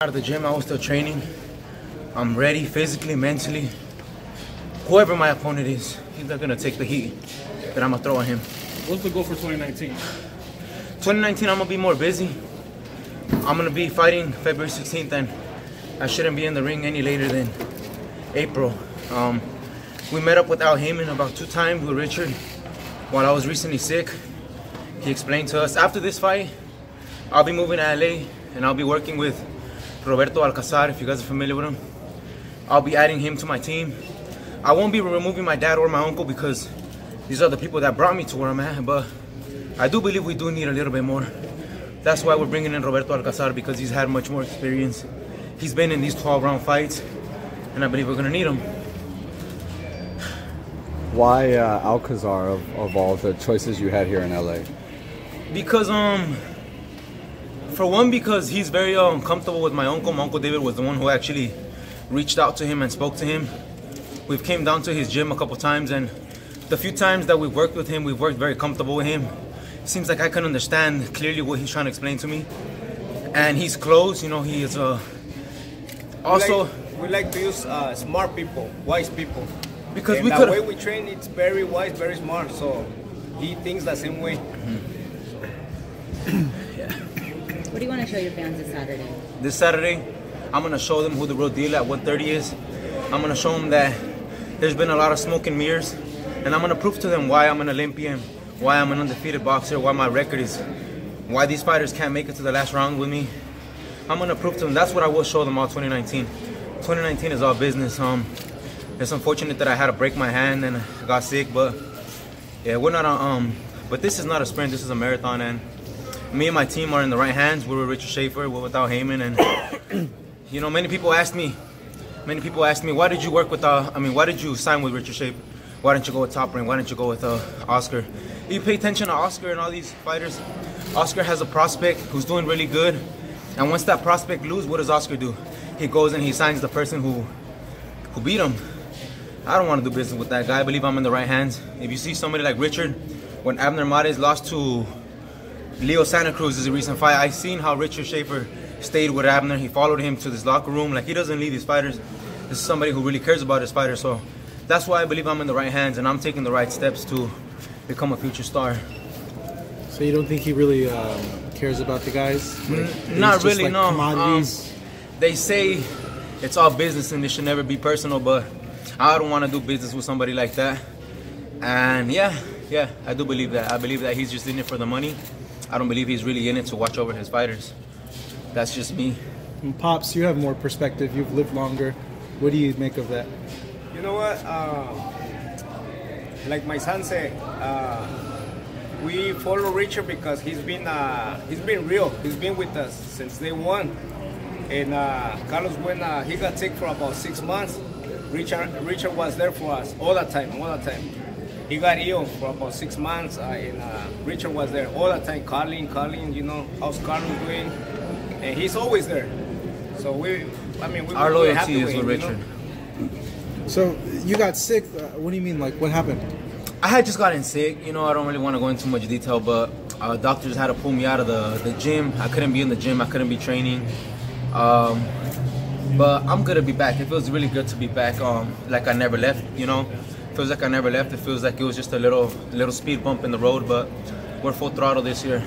Out of the gym, I was still training. I'm ready physically, mentally. Whoever my opponent is, he's not gonna take the heat that I'm gonna throw at him. What's the goal for 2019? 2019, I'm gonna be more busy. I'm gonna be fighting February 16th, and I shouldn't be in the ring any later than April. We met up with Al Heyman about 2 times with Richard while I was recently sick. He explained to us, after this fight, I'll be moving to LA and I'll be working with Roberto Alcazar, if you guys are familiar with him. I'll be adding him to my team. I won't be removing my dad or my uncle because these are the people that brought me to where I'm at, but I do believe we do need a little bit more. That's why we're bringing in Roberto Alcazar, because he's had much more experience. He's been in these 12-round fights, and I believe we're gonna need him. Why Alcazar of all the choices you had here in LA? Because for one, because he's very comfortable with my uncle. My Uncle David was the one who actually reached out to him and spoke to him. We've came down to his gym a couple times, and the few times that we've worked with him, we've worked very comfortable with him. It seems like I can understand clearly what he's trying to explain to me. And he's close, you know, he is also... We like to use smart people, wise people. Because and we the way we train, it's very wise, very smart, so he thinks the same way. Yeah. What do you want to show your fans this Saturday? This Saturday, I'm going to show them who the real deal at 130 is. I'm going to show them that there's been a lot of smoke and mirrors, and I'm going to prove to them why I'm an Olympian, why I'm an undefeated boxer, why my record is, why these fighters can't make it to the last round with me. I'm going to prove to them. That's what I will show them all 2019. 2019 is all business. It's unfortunate that I had to break my hand and I got sick, but yeah, we're not but this is not a sprint, this is a marathon, and me and my team are in the right hands. We're with Richard Schaefer, we're without Heyman, and you know, many people ask me, why did you work with why did you sign with Richard Schaefer? Why didn't you go with Top Rank? Why didn't you go with Oscar? If you pay attention to Oscar and all these fighters, Oscar has a prospect who's doing really good, and once that prospect loses, what does Oscar do? He goes and he signs the person who beat him. I don't want to do business with that guy. I believe I'm in the right hands. If you see somebody like Richard, when Abner Mares lost to Leo Santa Cruz is a recent fight, I seen how Richard Schaefer stayed with Abner. He followed him to this locker room. Like, he doesn't leave his fighters. This is somebody who really cares about his fighters. So that's why I believe I'm in the right hands, and I'm taking the right steps to become a future star. So you don't think he really cares about the guys? Not really, like no. Commodities? They say it's all business and it should never be personal, but I don't want to do business with somebody like that. And yeah, I do believe that. I believe that he's just in it for the money. I don't believe he's really in it to watch over his fighters. That's just me. And Pops, you have more perspective. You've lived longer. What do you make of that? You know what? Like my son said, we follow Richard because he's been real. He's been with us since day one. And Carlos, when he got sick for about 6 months, Richard was there for us all the time. He got ill for about 6 months, and Richard was there all the time, calling, you know, how's Carlos doing? And he's always there. So our loyalty is with Richard. So you got sick. What do you mean? Like, what happened? I had just gotten sick. You know, I don't really want to go into much detail, but doctors had to pull me out of the gym. I couldn't be in the gym. I couldn't be training. But I'm good to be back. It feels really good to be back. Like I never left. You know, it feels like I never left. It feels like it was just a little speed bump in the road, but we're full throttle this year.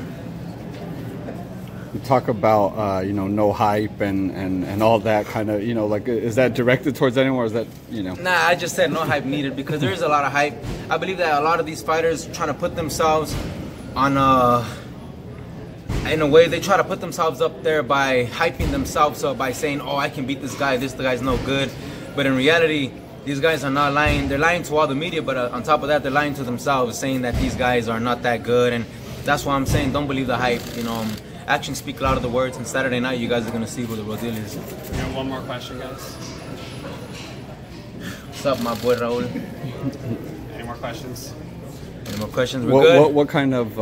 You talk about you know, no hype and all that kind of, you know, like, is that directed towards anyone, or is that, you know? Nah, I just said no hype needed, because there is a lot of hype. I believe that a lot of these fighters trying to put themselves on in a way, they try to put themselves up there by hyping themselves up by saying, oh, I can beat this guy, the guy's no good. But in reality, these guys are not lying. They're lying to all the media, but on top of that, they're lying to themselves, saying that these guys are not that good. And that's why I'm saying, don't believe the hype. You know, actions speak louder than words, and Saturday night, you guys are going to see who the real deal is. And one more question, guys. What's up, my boy Raul? Any more questions? Any more questions? We're good. What kind of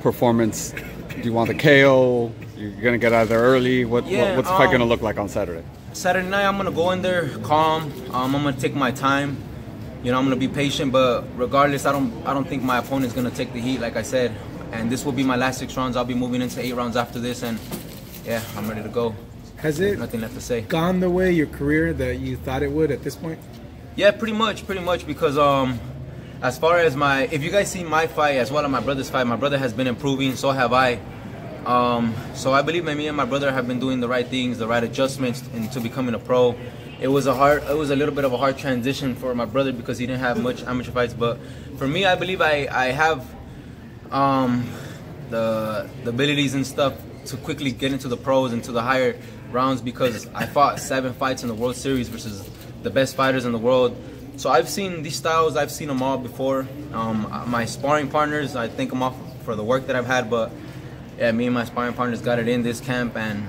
performance do you want? The KO? You're gonna get out of there early. What's the fight gonna look like on Saturday? Saturday night, I'm gonna go in there calm. I'm gonna take my time. You know, I'm gonna be patient. But regardless, I don't think my opponent's gonna take the heat. Like I said, and this will be my last 6 rounds. I'll be moving into 8 rounds after this, and yeah, I'm ready to go. Has it nothing left to say. gone the way your career that you thought it would at this point? Yeah, pretty much because as far as if you guys see my fight as well as my brother's fight, my brother has been improving, so have I. So I believe me and my brother have been doing the right things, the right adjustments into becoming a pro. It was a little bit of a hard transition for my brother because he didn't have much amateur fights, but for me, I believe I have the abilities and stuff to quickly get into the pros and to the higher rounds because I fought 7 fights in the World Series versus the best fighters in the world. So I've seen these styles, I've seen them all before. My sparring partners, I thank them all for the work that I've had, but yeah, me and my sparring partners got it in this camp, and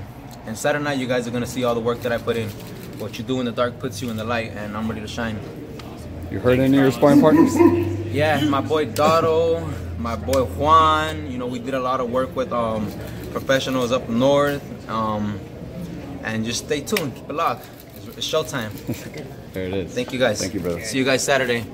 Saturday night you guys are gonna see all the work that I put in. What you do in the dark puts you in the light, and I'm ready to shine. You heard any of your sparring partners? Yeah, my boy Dotto, my boy Juan. You know, we did a lot of work with professionals up north, and just stay tuned, keep it locked. It's showtime. There it is. Thank you guys. Thank you, brother. See you guys Saturday.